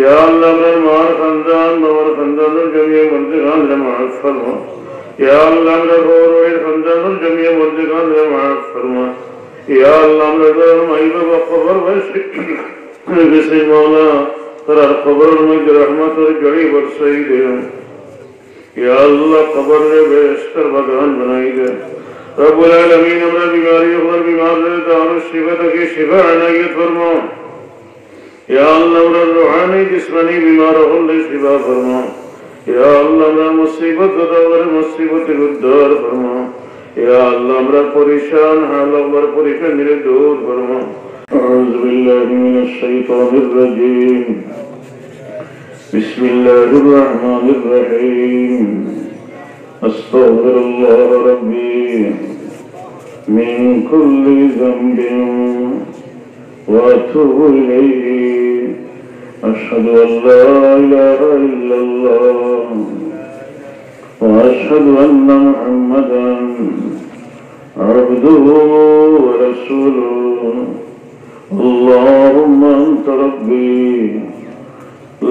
या अल्लाह मेरे मार खानदान मवर खानदान जमीय मुर्दिगान रे माफ फरमा या अल्लाह मेरे रोए खानदान जमीय मुर्दिगान रे माफ फरमा या अल्लाह मेरे माई बाबा कब्र वैसे किसी मौला तेरा कब्र में रहमत और जड़ी बरसाई दे या अल्लाह कब्र रे बेहतर बगान बनाई दे रब्बुल आलमीन हमरा बीमारी और बीमार रे दारुल शिफा की शिफा अनायत फरमा या अल्लाह हमरा रूहानी जिस्मानी बीमार और शिफा फरमा या अल्लाह हमरा मुसीबत और मुसीबत दूर फरमा या अल्लाह हमरा परेशान हाल और परेशानी दूर फरमा अऊज़ु बिल्लाहि मिनश शैतानिर रजीम बिस्मिल्लाहिर रहमानिर रहीम अस्तगफिरुल्लाह रब्बी मिन कुल्ली ज़ंबिन व अतूबु इलैहि अशहदु अल्ला इलाहा इल्लल्लाह व अशहदु अन्ना मुहम्मदन अब्दुहु व रसूलुहु अल्लाहुम्मा अंत रब्बी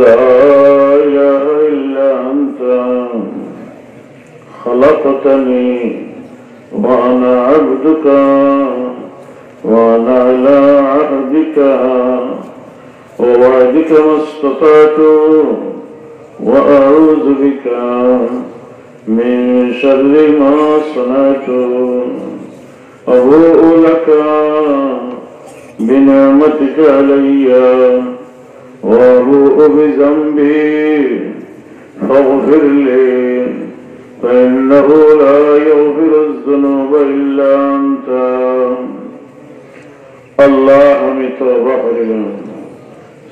ला इलाहा इल्ला अंता खलक़तनी व अना अब्दुका व अना अला अहदिका व वअदिका मस्ततअतु व अऊज़ु बिका मिन शर्रि मा सनअतु अबूउ लका बिनिअमतिका अलैया व अबूउ बिज़ंबी फ़ग़फ़िर ली فإنه لا يغفر الذنوب إلا أنت الله हमें तौबा करेगा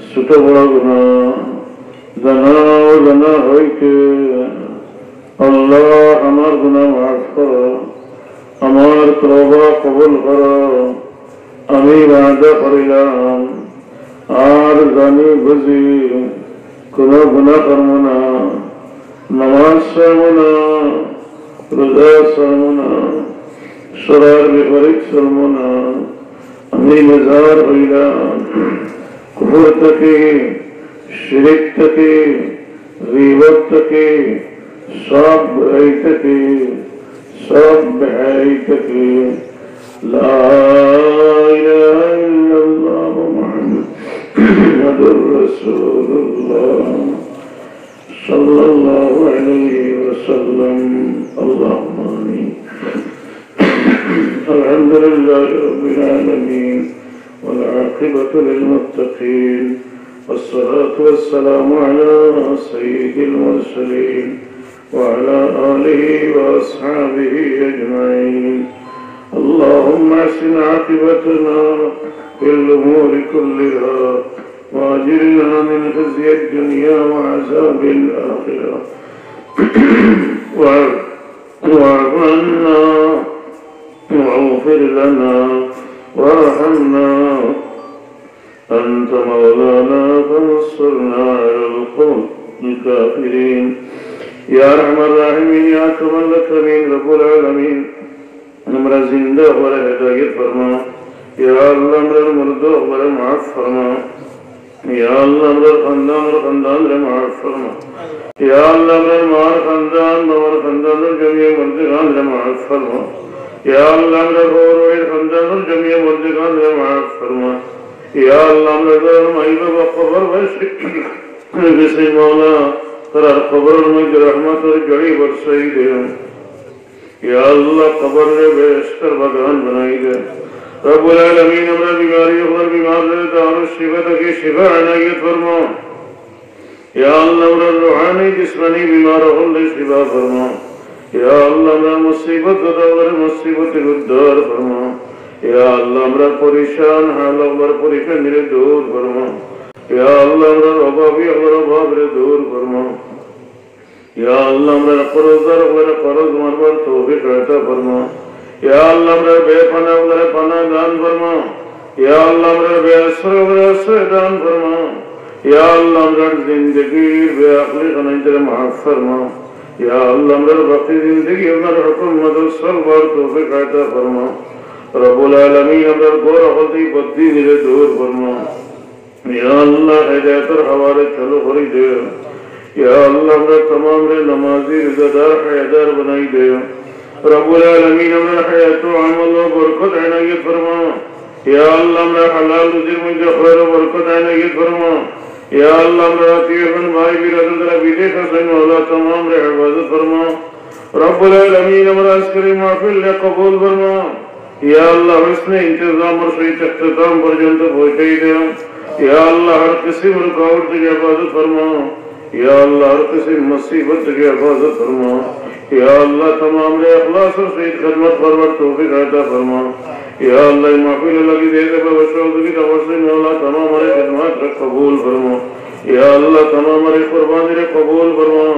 सुतो बड़ा गुनाह जना होई के अल्लाह हमार गुनाह माफ करो हमार तौबा कबूल करो আমি ওয়াদা করিলাম আর জানি বুঝি কোনো গুনাহ করব না नमाज सरमुना रोजा सरमुना शरार विपरीत सरमुना अमी मजार होइला कुफर तके शिरक तके गीबत तके सब बुराई तके सब बेहाई तके ला इलाहा इल्लल्लाह मुहम्मदुर रसूलुल्लाह सल्लल्लाहु अलैहि वसल्लम अल्लाहुम्मा आमीन अल्हम्दुलिल्लाहि रब्बिल आलमीन वल आक़िबतु लिल मुत्तक़ीन वस्सलातु वस्सलामु अला सय्यिदिल मुरसलीन व अला आलिहि व अस्हाबिहि अजमईन अल्लाहुम्मा अहसिन आक़िबतना फिल उमूरि कुल्लिहा वाजिरना मिन खज़्यि दुनिया व अज़ाबिल आखिरह वाअफ़ु अन्ना वाग़फ़िर लना वरहमना अंत मौलाना फंसुरना अलल क़ौमिल काफ़िरीन या रहमान रहीमीन या अकरमल अकरमीन रब्बुल आलमीन हमरा जिंदा और हिदायत फरमा या अल्लाह हमरा मुर्दा और माफ फरमा या अल्लाह मेरे खानदान रे माफ फरमा या अल्लाह मेरे मार खानदान मवर खानदान जमीय मुर्दिगान रे माफ फरमा या अल्लाह मेरे रोए खानदान जमीय मुर्दिगान रे माफ फरमा या अल्लाह मेरे माई बाबा कब्र वैसे किसी मौला तेरा कब्र में रहमत और जड़ी बरसाई दे या अल्लाह कब्र रे बेहतर बगान बनाई दे रब्बुल आलमीन हमरा बीमारी और बीमार रे दारुल शिफा की शिफा अनायत फरमा या अल्लाह हमरा रूहानी जिस्मानी बीमार और शिफा फरमा या अल्लाह हमरा मुसीबत और मुसीबत दूर फरमा या अल्लाह हमरा परेशान हाल और परेशानी दूर फरमा या अल्लाह हमरा अभावी और अभाव रे दूर फरमा या अल्लाह हमरा कर्जदार और कर्ज मारवार तौफीक अता फरमा या अल्लाह मेरे बेपना मेरे पना दान फरमा या अल्लाह मेरे बेअसर दान फरमा या अल्लाह मेरे जिंदगी बेअखली खनाइते माफ फरमा या अल्लाह मेरे बाकी जिंदगी मेरे हुकूमत सब बार तौफीक अता फरमा रब्बुल आलमीन मेरे गोर हदी बद्दी निरे दूर फरमा या अल्लाह हिदायत और हवाले चलो भरी दे या अल्लाह हमरा तमाम रे नमाजी रिज़ादार हैदर बनाई दे रब्बुल आलमीन हमरा हयात व अमल व बरकत इनायत फरमा या अल्लाह हमरा हलाल रुज़ी में खैर व बरकत इनायत फरमा या अल्लाह हमरा तीरन भाई बिरादर विदेश से मौला तमाम रे हिफाजत फरमा रब्बुल आलमीन हमरा अस्करी महफिल ले कबूल फरमा या अल्लाह इसने इंतजाम और सही इख्तिताम पर्यंत पहुंचाई दे या अल्लाह हर किस्म रुकावट की हिफाजत फरमा या अल्लाह हर किस्म मुसीबत की हिफाजत फरमा या अल्लाह तमाम रे इखलास और सही खिदमत फरमा तौफीक अता फरमा या अल्लाह महफिल लगी दे दे बशौद की तरफ से मौला तमाम हमारे खिदमत रे कबूल फरमा या अल्लाह तमाम हमारी कुर्बानी रे कबूल फरमा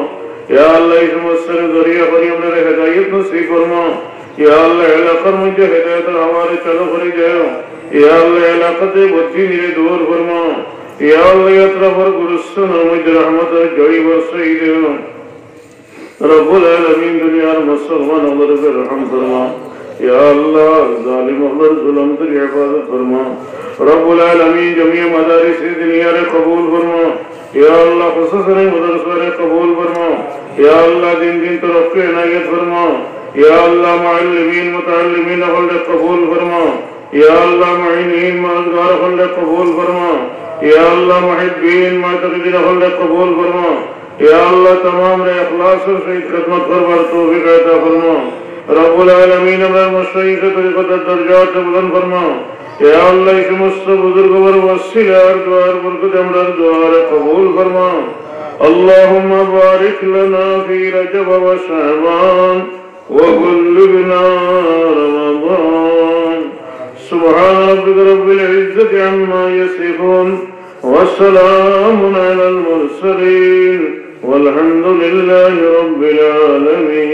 या अल्लाह इस मुसर जरिया पर हमने हिदायत नसीब फरमा या अल्लाह इलाका मुझे हिदायत हमारे चलो भरी जाओ या अल्लाह इलाका से बच्ची मेरे दूर फरमा या अल्लाह यात्रा पर गुरुस्सन और मुझे रहमत जड़ी बरसाई दे रब्बुल आलमीन दुनिया और मुसलमान अल्लाह पे रहम फरमा या अल्लाह जालिम अल्लाह जुल्म से हिफाजत फरमा रब्बुल आलमीन जमीय मदारिस दुनिया रे कबूल फरमा या अल्लाह खुसूसन मदरसा रे कबूल फरमा या अल्लाह दिन दिन तरक्की इनायत फरमा या अल्लाह मुअल्लिमीन मुतअल्लिमीन अल्लाह कबूल फरमा या अल्लाह मुइनीन मददगार अल्लाह कबूल फरमा या अल्लाह मुहिब्बीन मुतक़ीन अल्लाह कबूल फरमा या अल्लाह तमाम रे इखलास और सही खिदमत फरमा तौफीक अता फरमा रब्बुल आलमीन अमर मशईख तरीक़त दर्जात बुलंद फरमा या अल्लाह इस मुस्त बुजुर्ग वर वसीला और दुआ बरकत अमर दुआ कबूल फरमा अल्लाहुम्मा बारिक लना फी रजब व शअबान وبلغنا رمضان سبحان ربك رب العزة عما يصفون وسلام على المرسلين والحمد لله رب العالمين